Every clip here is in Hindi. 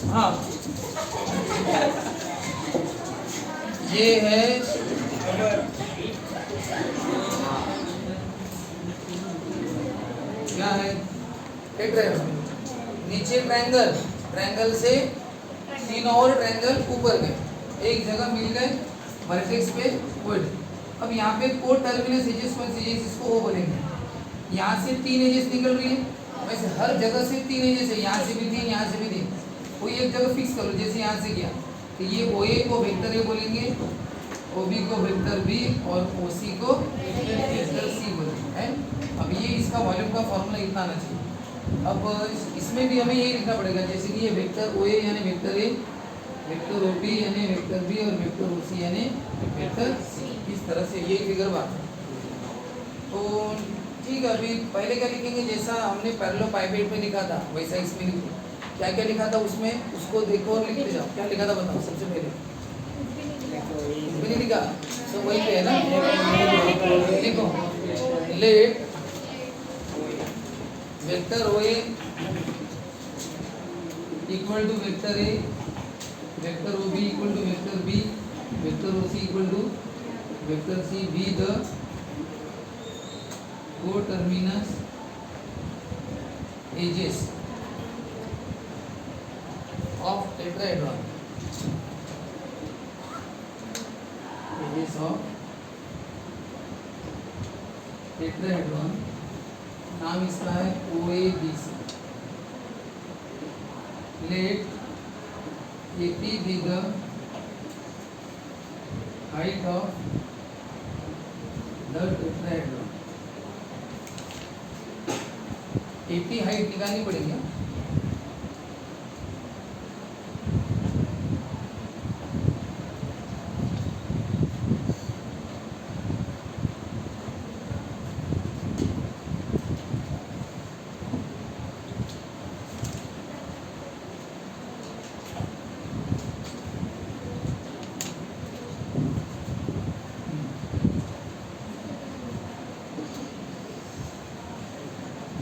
हाँ ये है क्या है, टेट्राहेड्रॉन। नीचे ट्रायंगल, ट्रायंगल से 3 और ट्रायंगल ऊपर गए, एक जगह मिल गए वर्टेक्स पे पॉइंट। अब यहाँ पे को टर्मिनस एजेस कौन सी एजेस, इसको वो बोलेंगे। यहाँ से 3 एजेस निकल रही है, वैसे हर जगह से 3 एजेस है, यहाँ से भी 3, यहाँ से भी 3, कोई एक जगह फिक्स कर लो, जैसे यहाँ से किया तो ये OA को वेक्टर ए बोलेंगे, OB को वेक्टर बी और OC को वेक्टर सी बोलेंगे है। अब ये इसका वॉल्यूम का फॉर्मूला इतना आना चाहिए। अब इसमें भी हमें यही लिखना पड़ेगा, जैसे कि ये वेक्टर OA यानी वेक्टर ए, वेक्टर OB यानी वेक्टर बी और वेक्टर OC यानी वेक्टर सी, इस तरह से यही फिगर बात है। तो ठीक है, अभी पहले क्या लिखेंगे, जैसा हमने पैरेललोपाइपेड में लिखा था वैसा इसमें लिखो। क्या क्या लिखा था उसमें, उसको देखो और लिखते जाओ। क्या लिखा था बताओ सबसे पहले, इसमें नहीं लिखा तो वही पे है ना, लिखो let vector OA equal to vector A, vector OB equal to vector B, vector OC equal to vector C, be the co-terminus edges of tetrahedron, edges of tetrahedron, नाम इसका है OABC। Let AP be the height of the tetrahedron। AP height निकालनी पड़ेगी।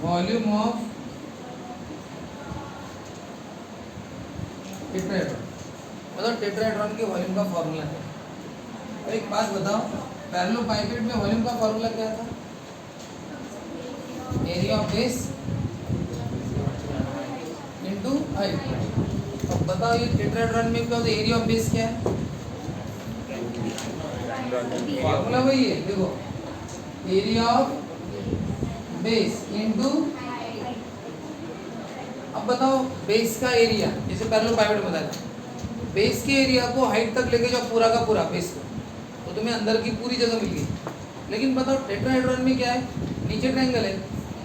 वॉल्यूम ऑफ टेट्राहेड्रॉन, मतलब टेट्राहेड्रॉन के वॉल्यूम का फॉर्मूला है। अब एक बात बताओ, पैरेललोपाइपेड में वॉल्यूम का फॉर्मूला क्या था, area of base into height. अब बताओ ये टेट्राहेड्रॉन में क्या होता है, एरिया ऑफ बेस क्या है, फॉर्मूला वही है, देखो एरिया ऑफ बेस इनटू। अब बताओ बेस का एरिया, जैसे पैरेललोपाइपेड में बताया था, बेस के एरिया को हाइट तक लेके जाओ पूरा का पूरा बेस को, तो तुम्हें अंदर की पूरी जगह मिल गई। लेकिन बताओ टेट्राहेड्रॉन में क्या है, नीचे ट्रायंगल है,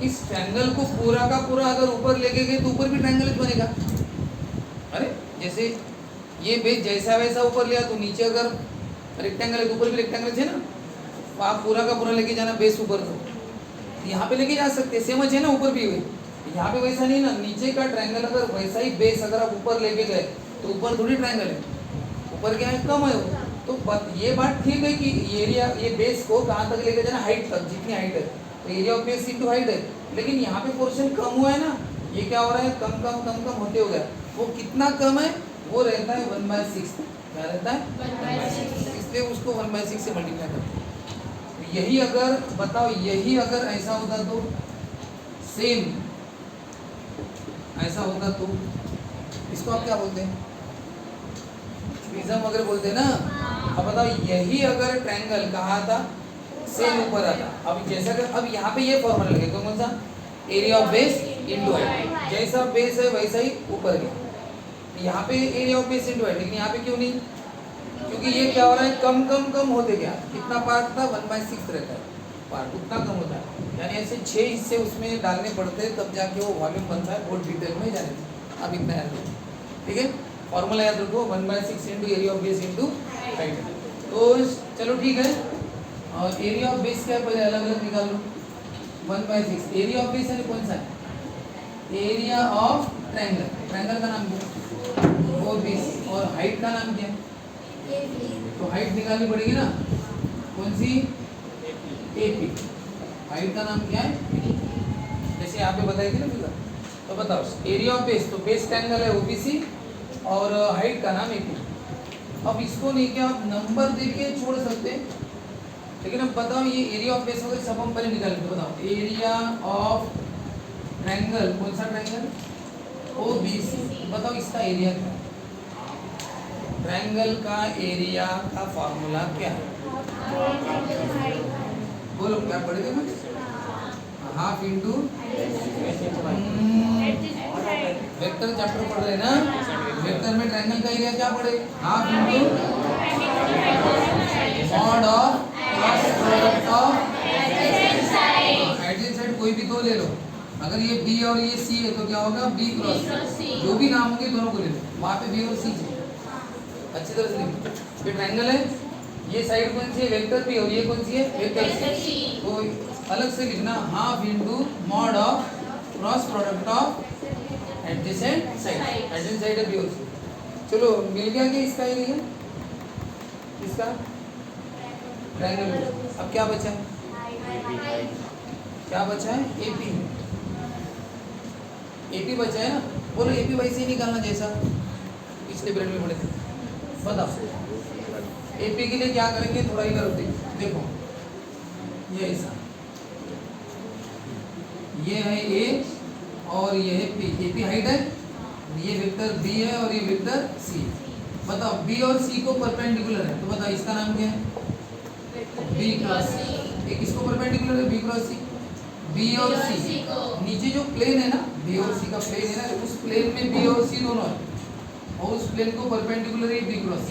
इस ट्रायंगल को पूरा का पूरा अगर ऊपर लेके गए तो ऊपर भी ट्रायंगल बनेगा। अरे जैसे ये बेस जैसा वैसा ऊपर लिया तो नीचे अगर रेक्टेंगल है तो ऊपर भी रेक्टेंगल है ना, तो आप पूरा का पूरा लेके जाना बेस ऊपर तो यहाँ पे लेके जा सकते, सेम है ना, ऊपर भी हुई। यहाँ पे वैसा नहीं ना, नीचे का ट्रायंगल अगर वैसा ही बेस अगर आप ऊपर लेके गए तो ऊपर थोड़ी ट्रायंगल है, ऊपर क्या है, कम है वो। तो ये बात ठीक है कि एरिया, ये बेस को कहाँ तक लेके जाना, हाइट तक, जितनी हाइट है तो area of base into height है। लेकिन यहाँ पे पोर्शन कम हुआ है ना, ये क्या हो रहा है, कम कम कम कम होते हो गया। वो कितना कम है, वो रहता है 1/6। क्या रहता है, 1/6, इसलिए उसको 1/6 से मल्टीप्लाई करते हैं। यही अगर बताओ, यही अगर ऐसा होता तो सेम ऐसा होता तो इसको आप क्या बोलते हैं, प्रिज्म वगैरह बोलते हैं ना। अब बताओ यही अगर ट्रायंगल कहा था सेम ऊपर आता, अब जैसा कि अब यहाँ पे ये फॉर्मूला लगेगा कौन सा, area of base into height, जैसा बेस है वैसा ही ऊपर गया। यहाँ पे area of base into height, लेकिन यहाँ पे क्यों नहीं, क्योंकि ये क्या हो रहा है, कम कम कम होते गया। कितना पार्ट था, 1/6 रहता है पार्ट, उतना कम होता है। यानी ऐसे 6 हिस्से उसमें डालने पड़ते हैं, तब जाके वो वॉल्यूम बनता है। बहुत डिटेल में जाने थे, अब इतना याद रखो, ठीक है। फॉर्मूला याद रखो, 1/6 into area of base into height. तो चलो ठीक है, और एरिया ऑफ बेस क्या है पहले अलग अलग निकाल लो। 1/6 एरिया ऑफ बेस है कौन सा है, एरिया ऑफ ट्रायंगल, ट्रायंगल का नाम क्या, OBC, और हाइट का नाम क्या है, तो हाइट निकालनी पड़ेगी ना, कौन सी, AP। हाइट का नाम क्या है, जैसे यहाँ पे बताई थी ना फिगर। तो बताओ एरिया ऑफ बेस, तो बेस ट्रायंगल है OBC, और हाइट का नाम एपी। अब इसको लेके आप नंबर देके छोड़ सकते हैं, लेकिन अब बताओ ये एरिया ऑफ बेस वगैरह सब हम पहले निकालेंगे। बताओ एरिया ऑफ ट्रायंगल, कौन सा ट्रायंगल? OBC। बताओ इसका एरिया क्या है? ट्रायंगल का एरिया का फॉर्मूला क्या है? बोलो क्या पढ़े थे मुझे? हाफ इंटू वेक्टर चैप्टर पढ़ रहे हैं ना? वेक्टर में ट्रायंगल का एरिया क्या पढ़े? Half into mod of cross product of adjacent side, कोई भी दो ले लो। अगर ये B और ये C है तो क्या होगा? B cross C। जो भी नाम होंगे दोनों को ले लो, वहाँ पे B और C है। अच्छी तरह से लिखो। ये ट्रायंगल है, ये साइड कौन सी है? वेक्टर P, और ये कौन सी है? Vector C। तो अलग से लिखना half into mod of cross product of adjacent side. Adjacent side है B और C। चलो मिल गया कि इसका एरिया, इसका ट्रायंगल। अब क्या बचा है? क्या बचा है? AP। AP बचा है ना? बोलो AP वैसे ही निकालना जैसा पिछले पीरियड में पढ़े थे। बताओ AP के लिए क्या करेंगे? थोड़ा इधर देखो, ये ऐसा, ये है A और ये है P। AP हाइट है, ये वेक्टर B है और ये वेक्टर C। बताओ B और C को परपेंडिकुलर है, तो बताओ इसका नाम क्या है? B cross C। एक इसको परपेंडिकुलर है B क्रॉस C। B और C नीचे जो प्लेन है ना, B और C का प्लेन है ना, उस प्लेन में B और C दोनों है, और उस प्लेन को परपेंडिकुलर है B क्रॉस C।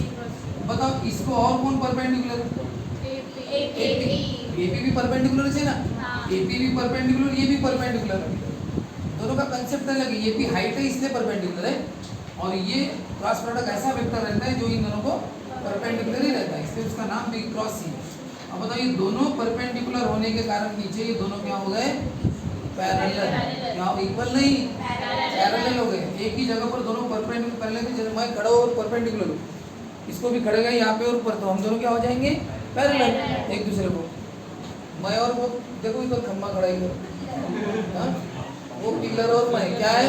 बताओ इसको और कौन परपेंडिकुलर है? AP। AP भी परपेंडिकुलर है ना? AP भी परपेंडिकुलर, ये भी परपेंडिकुलर है। दोनों का कंसेप्ट अलग है। AP हाइट है इसलिए परपेंडिकुलर है, और ये क्रॉस प्रोडक्ट ऐसा वेक्टर रहता है जो इन दोनों को परपेंडिकुलर ही रहता है, इसलिए उसका नाम B क्रॉस C है। अब बताओ ये दोनों परपेंडिकुलर होने के कारण नीचे ये दोनों क्या हो गए? पैरेलल। क्या? इक्वल नहीं, पैरेलल हो गए। एक ही जगह पर दोनों परपेंडिकुलर। पैरेलल जैसे मैं खड़ा और परपेंडिकुलर हूँ, इसको भी खड़ेगा यहाँ पे और ऊपर, तो हम दोनों क्या हो जाएंगे? पैरेलल एक दूसरे को। मैं और वो देखो इधर खम्बा खड़ा इधर, वो पिलर और मैं क्या है?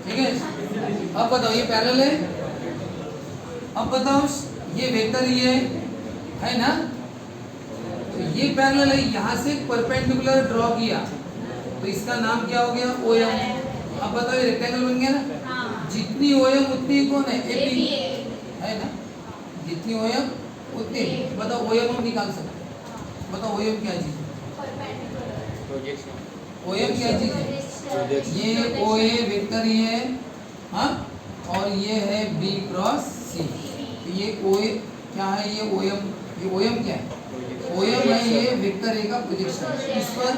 ठीक है। अब बताओ ये पैरेलल है। अब बताओ ये वेक्टर ये है ना, तो ये पैरेलल है, यहाँ से परपेंडिकुलर ड्रॉ किया तो इसका नाम क्या हो गया? OM। अब बताओ ये रेक्टेंगल बन गया ना? जितनी OM उतनी कौन है? AP है ना? जितनी OM उतनी। बताओ OM हम निकाल सकते हैं। बताओ OM क्या चीज है? OM क्या चीज है? ये OA वेक्टर ये है, हाँ, और ये है B क्रॉस C। तो ये OA क्या है? ये OM। ये OM क्या है? OM है ये वेक्टर A का प्रोजेक्शन, इस पर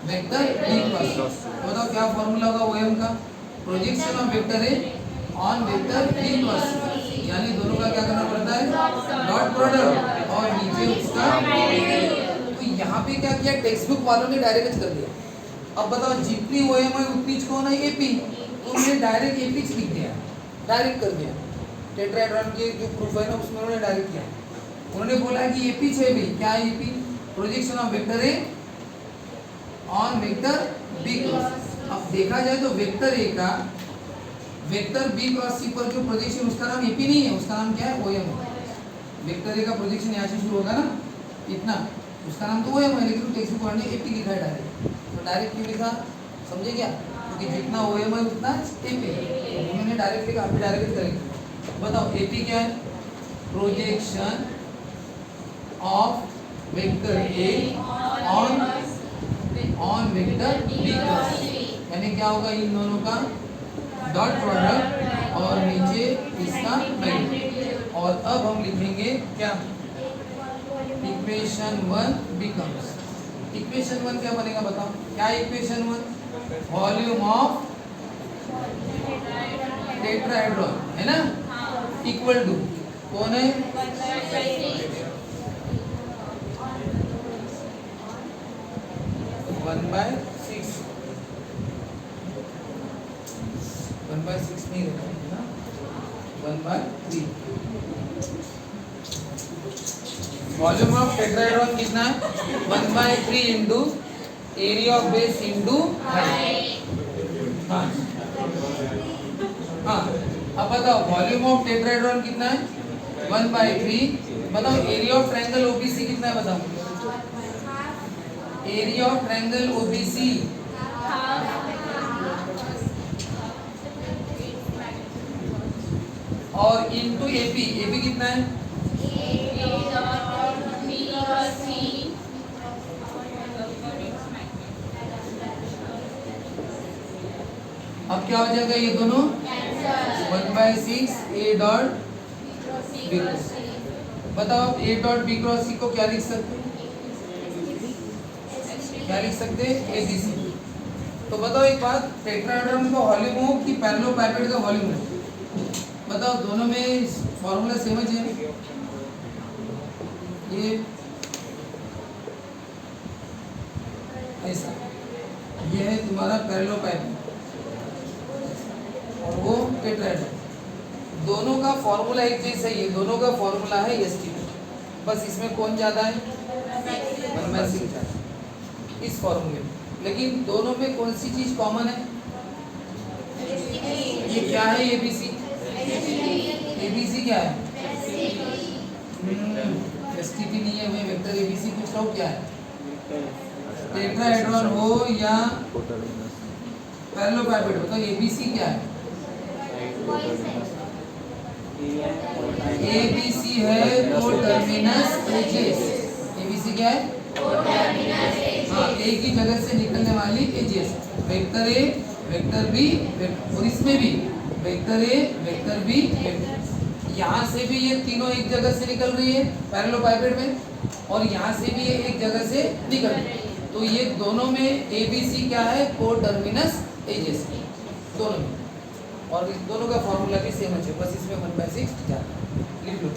वेक्टर B क्रॉस। बताओ क्या फॉर्मूला होगा OM का? Projection of vector A on vector B cross, यानी दोनों का क्या करना पड़ता है? डॉट प्रोडक्ट, और नीचे उसका। तो यहाँ पे क्या किया? टेक्स्ट बुक वालों ने डायरेक्ट कर दिया। अब बताओ जितनी OM है उतनी कौन है? AP। तो उन्होंने डायरेक्ट AP लिख दिया, डायरेक्ट कर दिया। टेट्राहेड्रॉन के जो प्रूफ है ना उसमें उन्होंने डायरेक्ट किया। उन्होंने बोला कि AP है भी, क्या है AP? Projection of vector A on vector B cross. अब देखा जाए तो वेक्टर A का वेक्टर B क्रॉस C पर जो प्रोजेक्शन, उसका नाम AP नहीं है, उसका नाम क्या है? OM है। वेक्टर A का प्रोजेक्शन यहाँ से शुरू होगा ना इतना, उसका नाम तो OM है, लेकिन टेक्स्ट बुक वाले ने AP लिखा है डायरेक्ट। तो डायरेक्ट क्यों लिखा? समझे क्या? क्योंकि जितना OM है उतना AP है, उन्होंने डायरेक्ट लिखा, आप डायरेक्ट करेंगे। बताओ AP क्या है? Projection of vector A on vector B cross, यानी क्या होगा? इन दोनों का डॉट प्रोडक्ट और नीचे इसका मैग्नीट्यूड। और अब हम लिखेंगे क्या? Equation 1 becomes. इक्वेशन 1 क्या बनेगा? बताओ क्या इक्वेशन 1? वॉल्यूम ऑफ टेट्राहेड्रॉन है ना, इक्वल टू कौन है? 1/6। 1/6 नहीं रहता ना, 1/3। वॉल्यूम ऑफ टेट्राहेड्रॉन कितना है? 1/3 into area of base into height. हाँ बताओ वॉल्यूम ऑफ टेट्राहेड्रॉन कितना है 1/3। बताओ एरिया ऑफ ट्रायंगल ओबीसी कितना है बताओ। एरिया ऑफ ट्रायंगल ओबीसी और इनटू एपी। एपी कितना है अब क्या हो जाएगा ये दोनों 1/6 ए डॉट बी क्रॉस। बताओ आप A dot B cross C को क्या लिख सकते हैं ए बी सी। तो बताओ एक बात टेट्राहेड्रॉन का वॉल्यूम हो कि पैरेललोपाइपेट का वॉल्यूम हो बताओ दोनों में फॉर्मूला सेम है ये ऐसा ये है तुम्हारा पैरेललोपाइपेट और वो टेट्राहेड्रॉन दोनों का फॉर्मूला एक जैसा ही है दोनों का फॉर्मूला है एसटीपी बस इसमें कौन ज़्यादा है 1/6 इस फॉर्मूले में। लेकिन दोनों में कौन सी चीज कॉमन है ये क्या है एबीसी एबीसी क्या है एसटीपी नहीं है मैं वेक्टर एबीसी पूछ रहा हूँ क्या है टेट्राहेड्रॉन हो या पैरेललोपाइपेट हो तो एबीसी क्या है एबीसी है कोटर्मिनस एजेस। एबीसी क्या है हाँ एक ही जगह से निकलने वाली edges vector A vector B और इसमें भी वेक्टर ए वेक्टर बी यहाँ से भी ये तीनों एक जगह से निकल रही है पैरेललोपाइपेट में और यहाँ से भी ये एक जगह से निकल रही है तो ये दोनों में एबीसी क्या है कोटर्मिनस एजेस दोनों में और इस दोनों का फॉर्मूला भी सेम है बस इसमें 1/6 ज़्यादा लिख लो।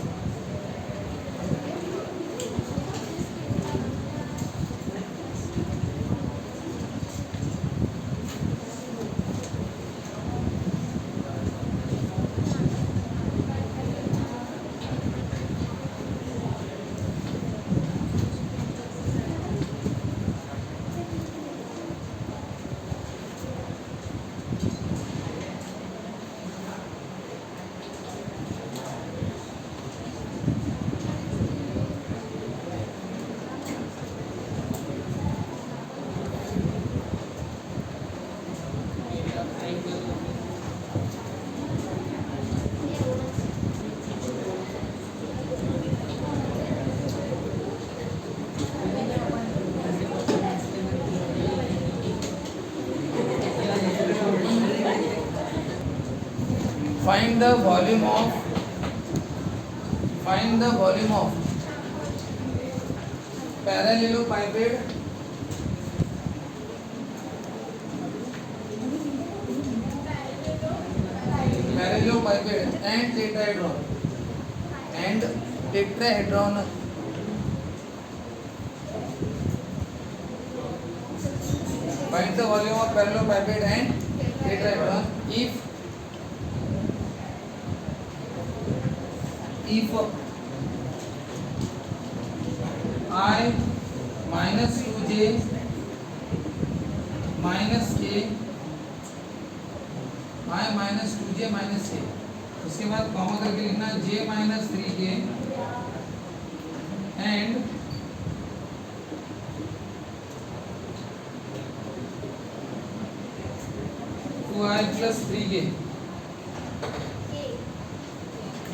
Find the volume of parallelepiped and tetrahedron find the volume of parallelepiped and tetrahedron if I minus 2j minus k I minus 2j minus k उसके बाद कॉमा करके लिखना j minus 3k and 2i plus 3k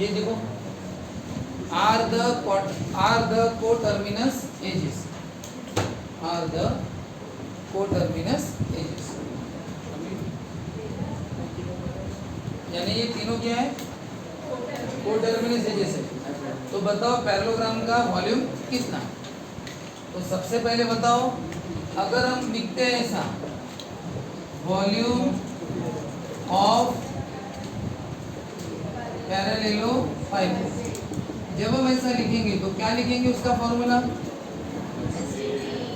ये देखो are the coterminous edges यानी ये तीनों क्या है कोटर्मिनस एजेस है। तो बताओ पैरेललोग्राम का वॉल्यूम कितना। तो सबसे पहले बताओ अगर हम लिखते हैं ऐसा वॉल्यूम ऑफ पैरेललोपाइपेट जब हम ऐसा लिखेंगे तो क्या लिखेंगे उसका फॉर्मूला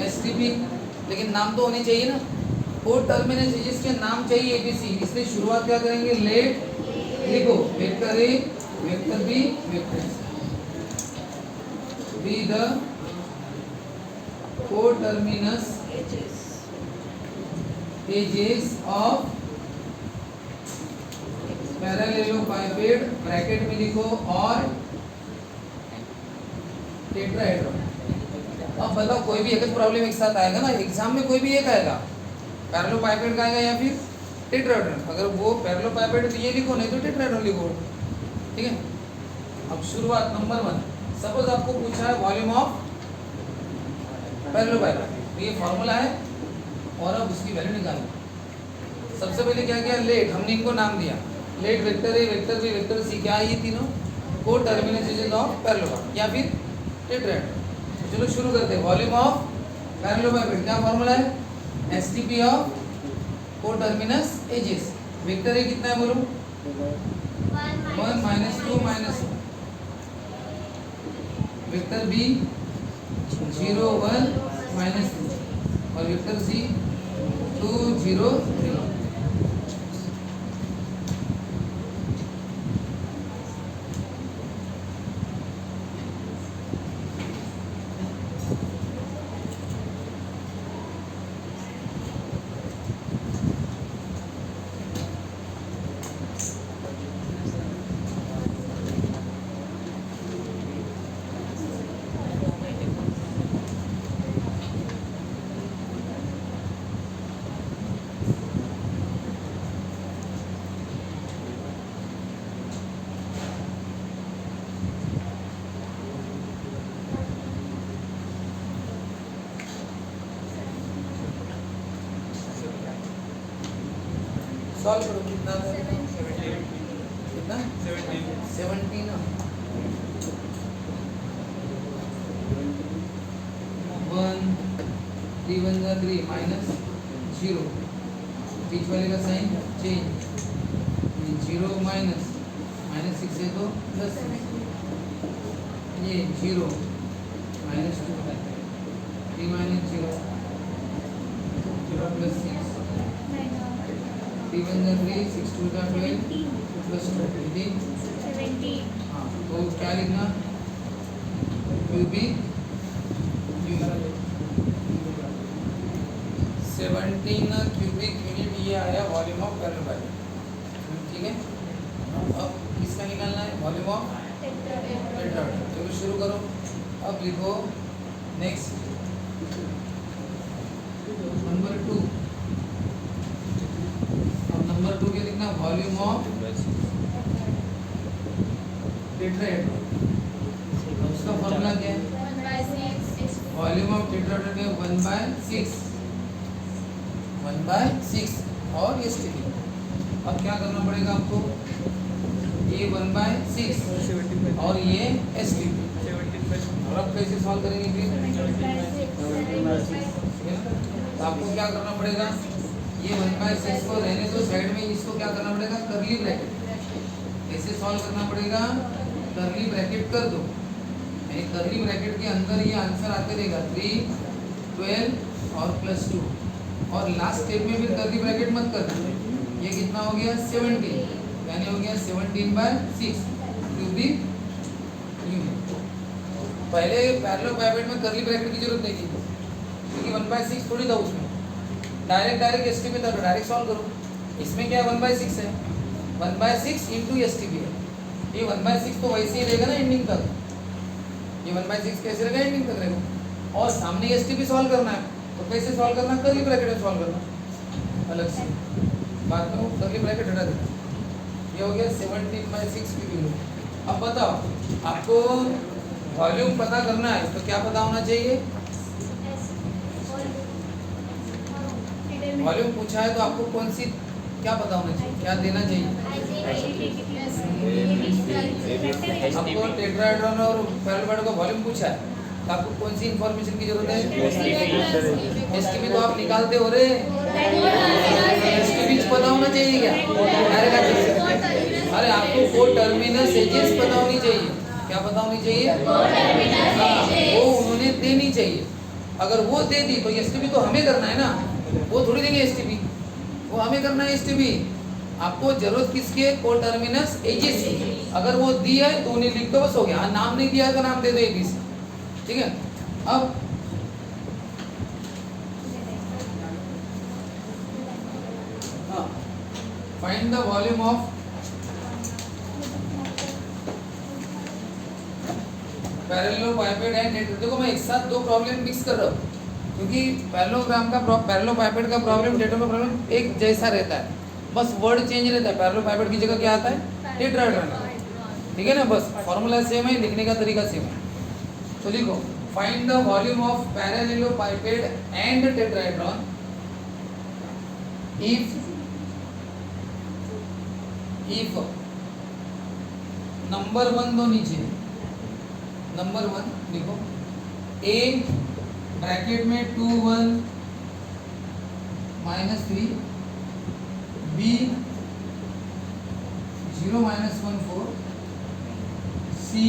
एसटीपी लेकिन नाम तो होने चाहिए ना कोटर्मिनस एजेस के नाम चाहिए एबीसी इसलिए शुरुआत क्या करेंगे लेट लिखो vector A vector B vector B the coterminous edges of parallelepiped bracket में लिखो और टेट्राहेड्रॉन। अब बताओ कोई भी एक प्रॉब्लम एक साथ आएगा ना एग्जाम में, कोई भी एक आएगा, पैरेललोपाइपेड का आएगा या फिर टेट्राहेड्रॉन। अगर वो पैरेललोपाइपेड तो ये लिखो, नहीं तो टेट्राहेड्रॉन लिखो, ठीक है। अब शुरुआत नंबर 1, सपोज आपको पूछा है वॉल्यूम ऑफ पैरेललोपाइपेड, तो ये फॉर्मूला है और अब उसकी वैल्यू निकालना। सबसे पहले क्या किया, लेट, हमने इनको नाम दिया, let vector A, vector B, vector C, क्या है ये तीनों को टर्मिनेशन ऑफ पैरेललोपाइपेड या फिर टेट्राहेड्रॉन। चलो शुरू करते हैं। वॉल्यूम ऑफ पैरेललोपाइपेड क्या फॉर्मूला है, STP of coterminous edges. Vector A कितना है बोलो, 1 -2 -1, वेक्टर बी 0 1 -2 और वेक्टर सी 2 0 3। सॉल्व करो, कितना था, कितना 17 ना, 1 3 1 जा 3 -0, बीच वाले का साइन चेंज, 0 -6 है तो प्लस, ये 0 -2 3 -0 0 प्लस 6, 3 1 3 6 2 12 प्लस 17। हाँ तो क्या लिखना, क्यूबिक यूनिट, 17 क्यूबिक यूनिट ये आया वॉल्यूम ऑफ पैरेललोपाइपेड, ठीक है। अब किसका निकालना है, वॉल्यूम ऑफ टेट्राहेड्रॉन। चलो शुरू करो, अब लिखो नेक्स्ट नंबर 2। नंबर 2 क्या लिखना, वॉल्यूम ऑफ टेट्राहेड्रॉन। उसका फॉर्मूला क्या है, वॉल्यूम ऑफ टेट्राहेड्रॉन में 1/6 और एसटीपी। अब क्या करना पड़ेगा आपको, ये 1/6 और ये एसटीपी, और अब कैसे सॉल्व करेंगे फिर, तो आपको क्या करना पड़ेगा, ये 1/6 को रहने दो साइड में, इसको क्या करना पड़ेगा, करली ब्रैकेट, ऐसे सॉल्व करना पड़ेगा, करली ब्रैकेट कर दो, यानी करली ब्रैकेट के अंदर ये आंसर आते रहेगा 3 12 और +2, और लास्ट स्टेप में फिर करली ब्रैकेट मत करना। ये कितना हो गया 17, यानी हो गया 17/6 क्यूबिक यूनिट। पहले पैरेललोपाइपेड में करली ब्रैकेट की जरूरत नहीं थी, क्योंकि 1/6 थोड़ी था उसमें, डायरेक्ट एसटीपी था, डायरेक्ट सॉल्व करो। इसमें क्या है, 1/6 है, 1/6 इंटू एसटीपी है, ये 1/6 तो वैसे ही रहेगा ना एंडिंग तक, ये 1/6 कैसे रहेगा, एंडिंग तक रहेगा। और सामने एसटीपी सॉल्व करना है, तो कैसे सॉल्व करना, करली ब्रैकेट में सॉल्व करना अलग से, बाद में करली ब्रैकेट हटा देना। ये हो गया 17/6 की वैल्यू। अब बताओ, आपको वॉल्यूम पता करना है तो क्या पता होना चाहिए, वॉल्यूम पूछा है तो आपको कौन सी क्या पता होना चाहिए, क्या देना चाहिए, आपको टेट्राहेड्रॉन और पैरेललोपाइपेड का वॉल्यूम पूछा है तो आपको कौन सी इंफॉर्मेशन की जरूरत है, एसटीपी तो आप निकालते हो रे, एसटीपी पता होना चाहिए क्या, अरे आपको कोटर्मिनस एजेस पता होनी चाहिए, क्या पता होनी चाहिए, वो उन्होंने देनी चाहिए। अगर वो दे दी तो एसटीपी तो हमें करना है ना, वो थोड़ी देंगे एसटीपी, वो हमें करना है एसटीपी। आपको जरूरत किसकी है, कोटर्मिनस एजेस की। अगर वो दी है तो उन्हें लिख दो, बस हो गया। हाँ नाम नहीं दिया है तो नाम दे दो एबीसी, ठीक है। अब हाँ, find the volume of parallelepiped and tetra. देखो मैं एक साथ दो प्रॉब्लम मिक्स कर रहा हूँ क्योंकि पैरेललोपाइपेड का प्रॉब्लम टेट्रा का प्रॉब्लम एक जैसा रहता है, बस वर्ड चेंज रहता है। पैरेललोपाइपेड की जगह क्या आता है? टेट्राहेड्रॉन। ठीक है ना, बस फॉर्मूला सेम है, लिखने का तरीका सेम है। तो लिखो find the volume of parallelepiped and tetrahedron if number 1 दो नीचे, नंबर 1 लिखो ए ब्रैकेट में 2 1 -3 B 0 -1 4 C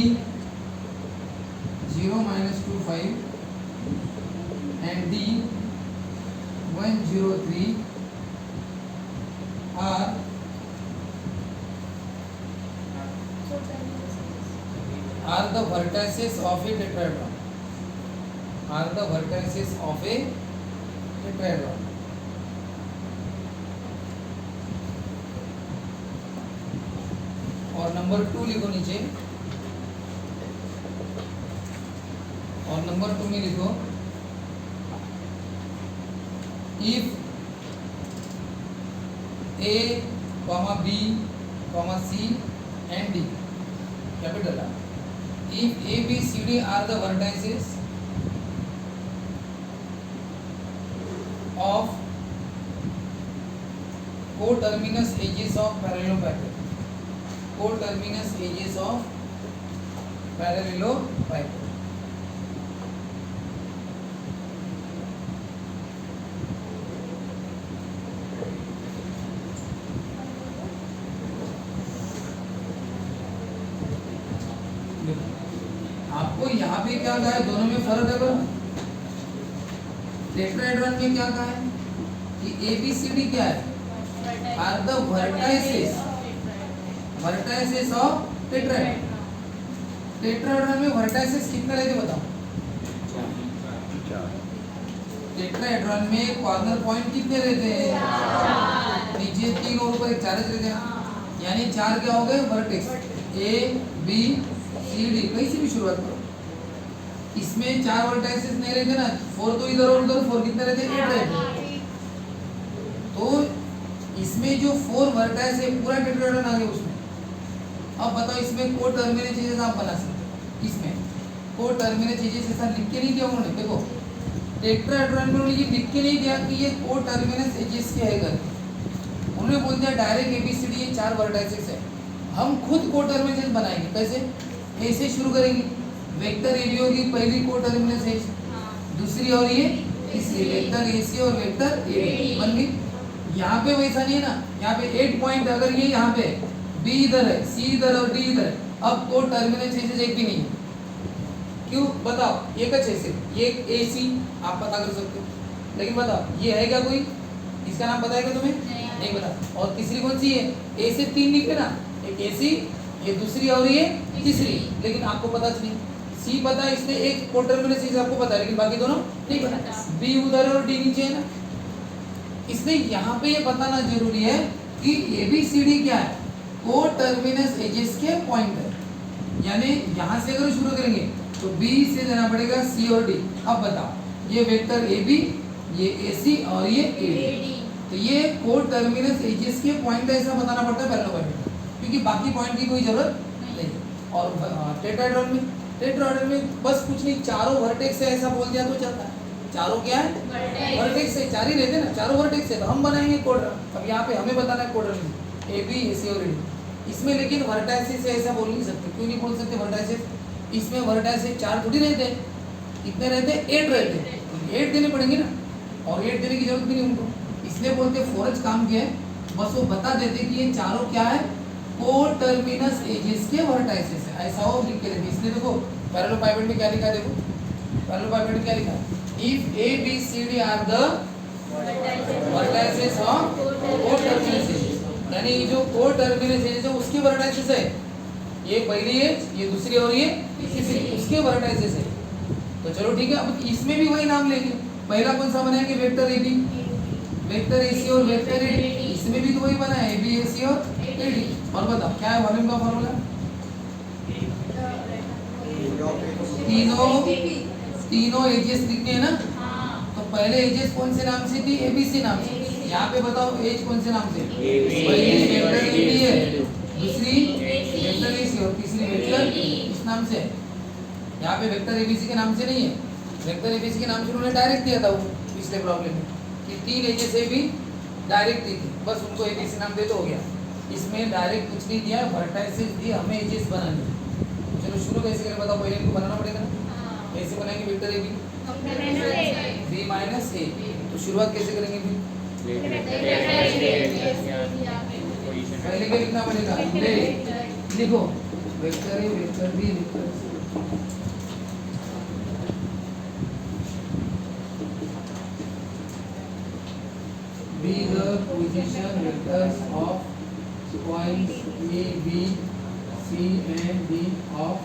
0 -2 5 and D 1 0 3 are the vertices of a tetrahedron. Are the vertices of a tetrahedron. और नंबर 2 लिखो नीचे, और नंबर 2 में लिखो if A, B, C and D capital R. If A, B, C, D are the vertices of coterminous edges of parallelepiped, coterminous edges of parallelepiped. आपको यहाँ पे क्या कहा है? दोनों में फर्क है बड़ा। टेट्राहेड्रॉन में क्या कहा है कि ABCD क्या है? Are the vertices of tetrahedron. Tetrahedron में वर्टाइसेस कितने रहते बताओ? टेट्राहेड्रॉन में कॉर्नर पॉइंट कितने रहते हैं? नीचे 3 और ऊपर 4 रहते हैं, यानी 4 क्या हो गए? Vertex A B C D। कहीं से भी शुरुआत करो, इसमें 4 वर्टाइसेस नहीं रहते ना, 4 तो इधर और उधर, 4 कितने रहते हैं? 8 रहते। तो इसमें जो 4 वर्टाइस है पूरा टेट्राहेड्रॉन आ गया उसमें। अब बताओ इसमें कोटर्मिनस एजेस आप बना सकते हो। इसमें कोटर्मिनस एजेस ऐसा लिख के नहीं दिया उन्होंने। देखो टेट्राहेड्रॉन में उन्होंने ये लिख के नहीं दिया कि ये कोटर्मिनस एजेस के है करके, उन्होंने बोल दिया डायरेक्ट ABCD ये 4 वर्टाइसेस है। हम खुद कोटर्मिनस एज बनाएंगे। कैसे? ऐसे शुरू करेंगे, वेक्टर AB होगी पहली कोटर्मिनस एज, दूसरी और ये तीसरी, वेक्टर AC और वेक्टर AB बन गई। यहाँ पे वैसा नहीं है ना, यहाँ पे 8 पॉइंट अगर ये यहाँ पे B इधर है, C इधर और D इधर है, अब कोटर्मिनस एजेस एक भी नहीं है। क्यों बताओ? ये कच है सिर्फ, ये AC आप पता कर सकते हो, लेकिन बताओ ये है क्या कोई? इसका नाम पता है क्या तुम्हें? नहीं पता। और तीसरी कौन सी है? A से 3 निकले ना, एक AC, ये दूसरी और ये तीसरी, लेकिन आपको पता नहीं। C पता है, इसने एक कोटर्मिनस एज आपको पता है, लेकिन बाकी दोनों नहीं पता। B उधर और D नीचे है ना, इसलिए यहाँ पे ये बताना जरूरी है कि ABCD क्या है? कोटर्मिनस एजेस के पॉइंट है। यानी यहाँ से अगर शुरू करेंगे तो B से देना पड़ेगा C और D। अब बताओ ये वेक्टर AB, ये AC और ये AD, तो ये कोटर्मिनस एजेस के पॉइंट ऐसा बताना पड़ता है पैरेललोपाइपेड, क्योंकि बाकी पॉइंट की कोई जरूरत नहीं। और टेट्राहेड्रॉन में बस कुछ नहीं, चारों वर्टेक्स है ऐसा बोल दिया तो चलता है। चारों क्या है? वर्टेक्स है, 4 ही रहते हैं ना, चारों वर्टेक्स है, तो हम बनाएंगे कोटर्मिनस। अब यहाँ पे हमें बताना है कोटर्मिनस AB AC और AD। इसमें लेकिन वर्टाइसेस से ऐसा बोल नहीं सकते। क्यों नहीं बोल सकते वर्टाइसेस? इसमें वर्टाइसेस 4 थोड़ी रहते हैं, कितने रहते हैं? 8 रहते हैं, 8 देने पड़ेंगे ना, और 8 देने की जरूरत भी नहीं उनको, इसलिए बोलते फोरज काम किया है। बस वो बता देते कि ये चारों क्या है? कोटर्मिनस एजेस के वर्टाइसेस है, ऐसा वो लिख के देते। इसलिए देखो पैरेललोपाइपेड में क्या लिखा है, देखो पैरेललोपाइपेड में क्या लिखा है? If ABCD are the vertices of coterminous edges, यानी जो कोटर्मिनस एजेस है उसके वर्टाइसेस है, ये पहली एज, ये दूसरी और ये तीसरी, उसके वर्टाइसेस है। तो चलो ठीक है, अब इसमें भी वही नाम लेंगे। पहला कौन सा बनाएंगे? वेक्टर AB, वेक्टर AC और वेक्टर AD। इसमें भी तो वही बना है AB AC और AD। और बताओ क्या है वॉल्यूम का फॉर्मूला? तीनों एजेस लिखने हैं ना, तो पहले एजेस कौन से नाम से थी? एबीसी नाम से। यहाँ पे बताओ एज कौन से नाम से? पहली वेक्टर एबी है, दूसरी वेक्टर एसी और तीसरी वेक्टर इस नाम से है। यहाँ पे वेक्टर एबीसी के नाम से नहीं है, वेक्टर एबीसी के नाम से उन्होंने डायरेक्ट दिया था वो पिछले प्रॉब्लम में कि 3 एजेस से भी डायरेक्ट दी थी, बस उनको एबीसी नाम दे तो हो गया। इसमें डायरेक्ट कुछ नहीं दिया, वर्टाइसेस दी, हमें एजेस बनानी है। चलो शुरू कैसे करें बताओ? पहले इनको बनाना पड़ेगा ना। कैसे बनाएंगे वेक्टर ए बी माइनस ए? तो शुरुआत कैसे करेंगे फिर? पहले क्या लिखना पड़ेगा? लिखो vector A vector B vector C. Be the position vectors of points A, B, C and D of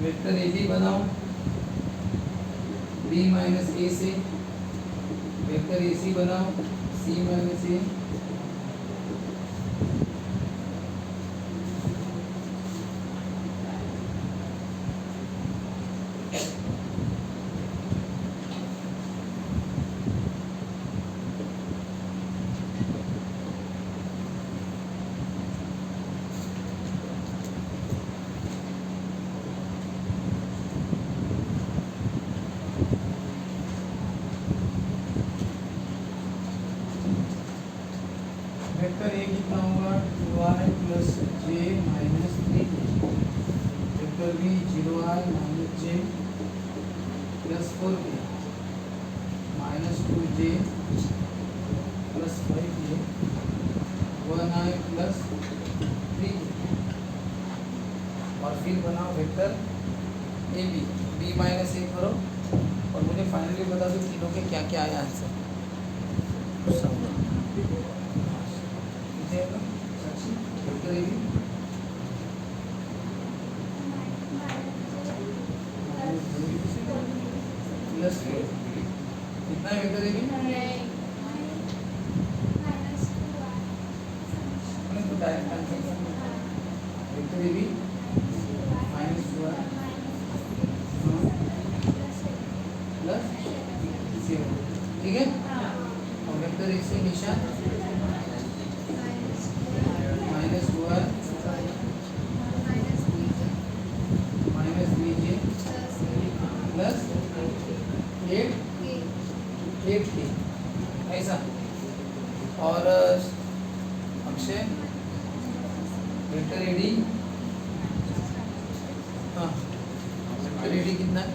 vector A B बनाओ बी माइनस ए से, वेक्टर ए सी बनाओ सी माइनस ए, वेक्टर ए कितना होगा? 2i plus J minus 3, vector B 0i minus J plus 4k minus 2j plus 5k 1i plus 3k। और फिर बनाओ vector A B, B minus A करो और मुझे फाइनली बता दो तीनों के क्या क्या आए answer. Vector A B plus कितना है वेक्टर ए बी? तो direct answer vector A B minus 2i plus 0, ठीक है। और वेक्टर ए से निशान minus 2i minus 3j plus 8k ऐसा। और अक्षय वेक्टर ए डी, हाँ वेक्टर ए डी कितना है?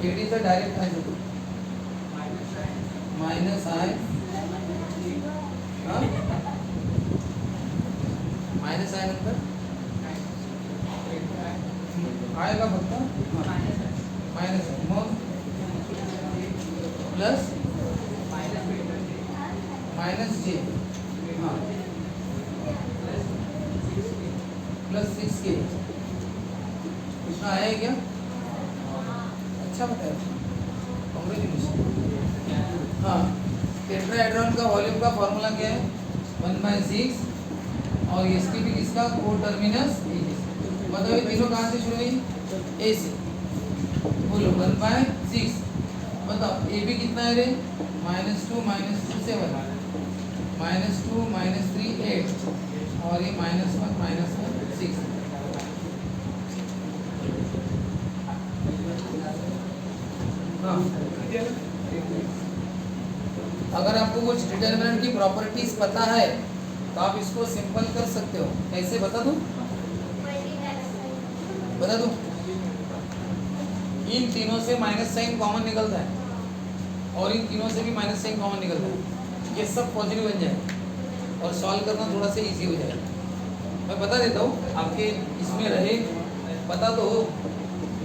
एडी से डायरेक्ट है जो माइनस आई, माइनस आई नंतर आएगा फक्त माइनस आहे मग प्लस माइनस जे, हाँ प्लस 6k इतना आया क्या? अच्छा बताया, कांग्रेचुलेशन। हाँ टेट्राहेड्रॉन का वॉल्यूम का फॉर्मूला क्या है? 1/6 और एसटीपी किसका? कोटर्मिनस एजेस। बताओ ये तीनों कहाँ से शुरू हुई? ए से। बोलो 1/6। बताओ ए बी कितना है रे? -2 -2 7 -2 -3 8 और ये -1 6। अगर आपको कुछ डिटरमिनेंट की प्रॉपर्टीज पता है तो आप इसको सिंपल कर सकते हो। कैसे बता दूं? बता दूं? इन तीनों से माइनस साइन कॉमन निकलता है और इन तीनों से भी माइनस साइन कॉमन निकलता है। ये सब पॉजिटिव बन जाए और सॉल्व करना थोड़ा सा इजी हो जाएगा। मैं बता देता हूँ आपके इसमें रहे, पता तो हो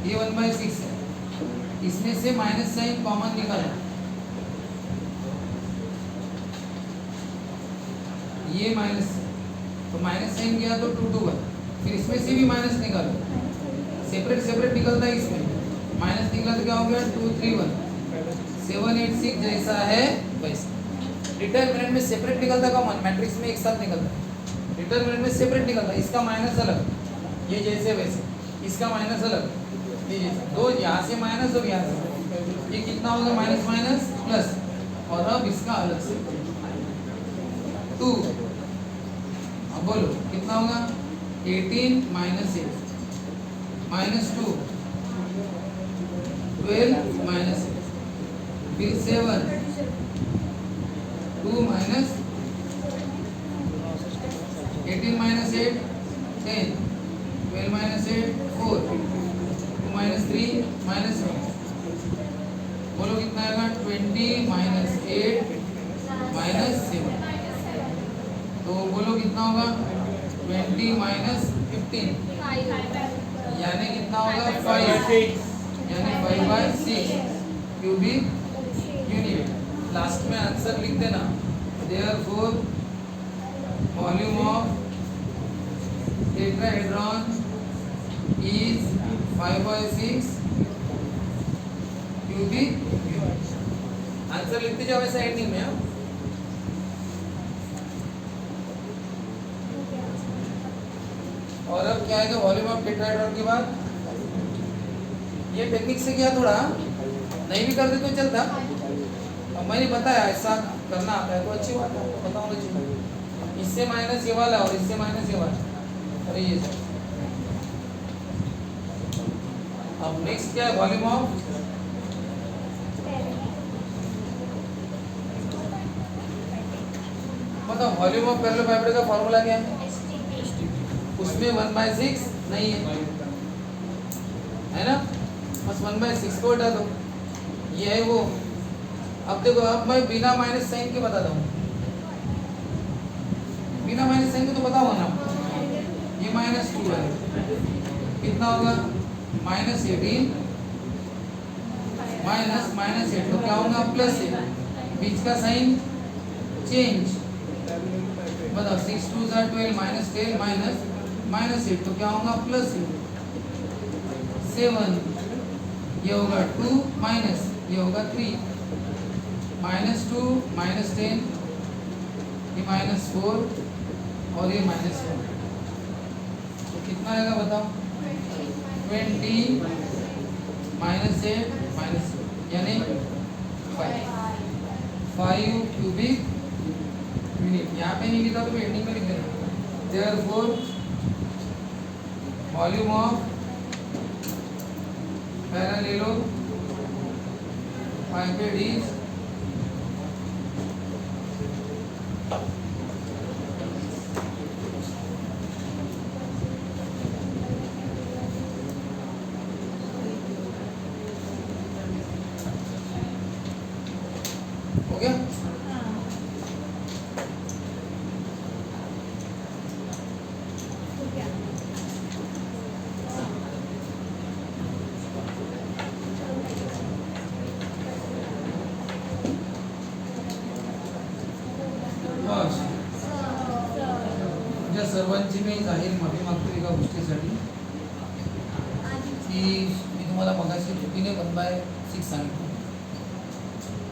ये 1/6 है, इसमें से माइनस साइन कॉमन निकाला, ये माइनस तो माइनस साइन गया तो 2 2 1, फिर इसमें से भी माइनस निकालो, सेपरेट सेपरेट निकलता है, इसमें माइनस निकला तो क्या हो गया 2 3 1, 7 8 6 जैसा है वैसा। डिटरमिनेंट में सेपरेट निकलता कॉमन, मैट्रिक्स में एक साथ निकलता है, डिटरमिनेंट में सेपरेट निकलता है, इसका माइनस अलग, ये जैसे वैसे, इसका माइनस अलग, ये जैसे, दो यहाँ से माइनस और यहाँ से, ये कितना होगा माइनस माइनस प्लस, और अब इसका अलग से 2, अब बोलो कितना होगा 18 माइनस 8 माइनस 2 12 माइनस 8, फिर 7 2 minus 18 minus 8 10, 12 minus 8 4, 2 minus 3 minus 1, बोलो कितना आएगा 20 माइनस 8 माइनस 7, तो बोलो कितना होगा 20 माइनस 15, यानी कितना होगा 5, यानी 5/6 क्यूबिक यूनिट। लास्ट में आंसर लिख देना, therefore volume of tetrahedron is 5/6 cubic unit. Answer लिखते जाओ ऐसा एंडिंग में। और अब क्या आएगा वॉल्यूम ऑफ टेट्राहेड्रॉन के बाद, ये टेक्निक से क्या थोड़ा नहीं भी कर दे तो चलता, अब मैंने बताया ऐसा करना आता है तो अच्छी बात है, पता होना चाहिए। इससे माइनस ये वाला और इससे माइनस ये वाला, अरे ये सब। अब नेक्स्ट क्या है वॉल्यूम ऑफ, मतलब वॉल्यूम ऑफ पैरेललोपाइपेड का फॉर्मूला क्या है, उसमें 1/6 नहीं है ना, बस 1/6 को हटा दो, ये है वो। अब देखो, अब मैं बिना माइनस साइन के बताता हूँ, बिना माइनस साइन के तो बताओ ना, ये -2 है, कितना होगा -18 माइनस -8, तो क्या होगा प्लस है, बीच का साइन चेंज, बताओ 6 2 12 -10 माइनस -8, तो क्या होगा प्लस 7, ये होगा 2 माइनस, ये होगा 3, -2 -10, ये -4 और ये -4, तो कितना आएगा बताओ 20 -8 यानी 5 क्यूबिक यूनिट। यहाँ पे नहीं लिखा तो एंडिंग में लिख देना, देयरफॉर वॉल्यूम ऑफ पैरेललोपाइपेड इज हो गया। तुमच्या सर्वांची मी जाहीर माफी मागतो एका गोष्टीसाठी की मी तुम्हाला मगाशी चुकीने 1/6 सांगितलं।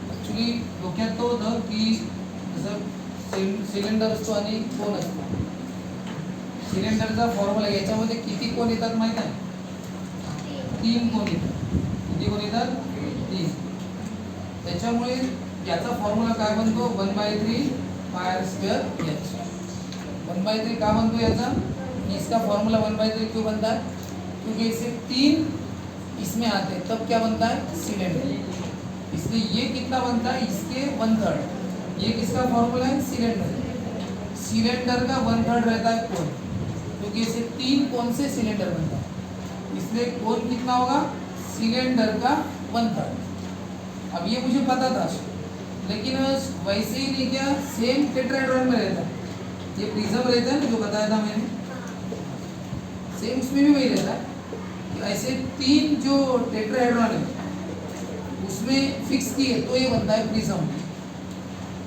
ॲक्च्युली डोक्यात तो होतं की जसं सिलेंडर असतो आणि कोन असतो, सिलेंडरचा फॉर्म्युला याच्यामध्ये किती कोन येतात माहीत आहे, 3 कोन येतात। किती कोन येतात 3, त्याच्यामुळे याचा फॉर्म्युला काय बनतो 1/3 πr² h। 1/3 का बनतो याचा, इसका फॉर्मूला 1/3 क्यों बनता है, क्योंकि इसे 3 इसमें आते हैं तब क्या बनता है सिलेंडर, इसलिए ये कितना बनता है इसके 1/3। ये किसका फॉर्मूला है सिलेंडर, सिलेंडर का 1/3 रहता है कोन, क्योंकि इसे 3 कोन से सिलेंडर बनता है, इसलिए कोन कितना होगा सिलेंडर का 1/3। अब ये मुझे पता था, लेकिन वैसे ही नहीं क्या सेम टेट्राहेड्रॉन में रहता है। ये प्रिज्म रहता है ना जो बताया था मैंने, सेम उसमें भी वही रहता है कि ऐसे 3 जो टेट्राहेड्रॉन है उसमें फिक्स किए तो ये बनता है प्रिज्म।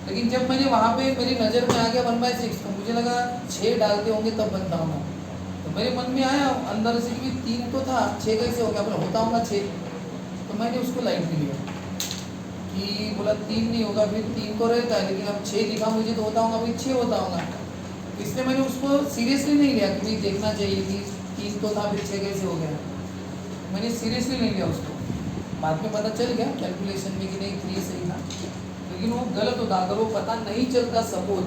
लेकिन जब मैंने वहाँ पे मेरी नज़र में आ गया 1/6 तो मुझे लगा 6 डालते होंगे तब बनता होगा। तो मेरे मन में आया अंदर से कि 3 तो था, 6 कैसे हो गया, बोला होता होगा 6। तो मैंने उसको लाइटली लिया कि बोला 3 नहीं होगा, फिर 3 तो रहता है लेकिन अब 6 लिखा मुझे तो होता होगा, भाई 6 होता होगा। इसलिए मैंने उसको सीरियसली नहीं लिया कि भाई देखना चाहिए कि 3 तो था फिर 6 कैसे हो गया। मैंने सीरियसली नहीं लिया उसको। बाद में पता चल गया कैलकुलेशन में कि नहीं 3 सही था, लेकिन वो गलत होता। अगर वो पता नहीं चलता सपोज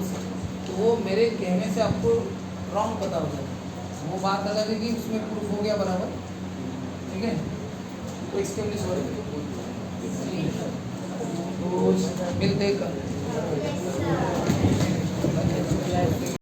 तो वो मेरे कहने से आपको रॉन्ग पता हो जाता। वो बात अलग है कि उसमें प्रूफ हो गया बराबर, ठीक है। तो एक्सट्रीमली सॉरी, तो मिलते हैं कल।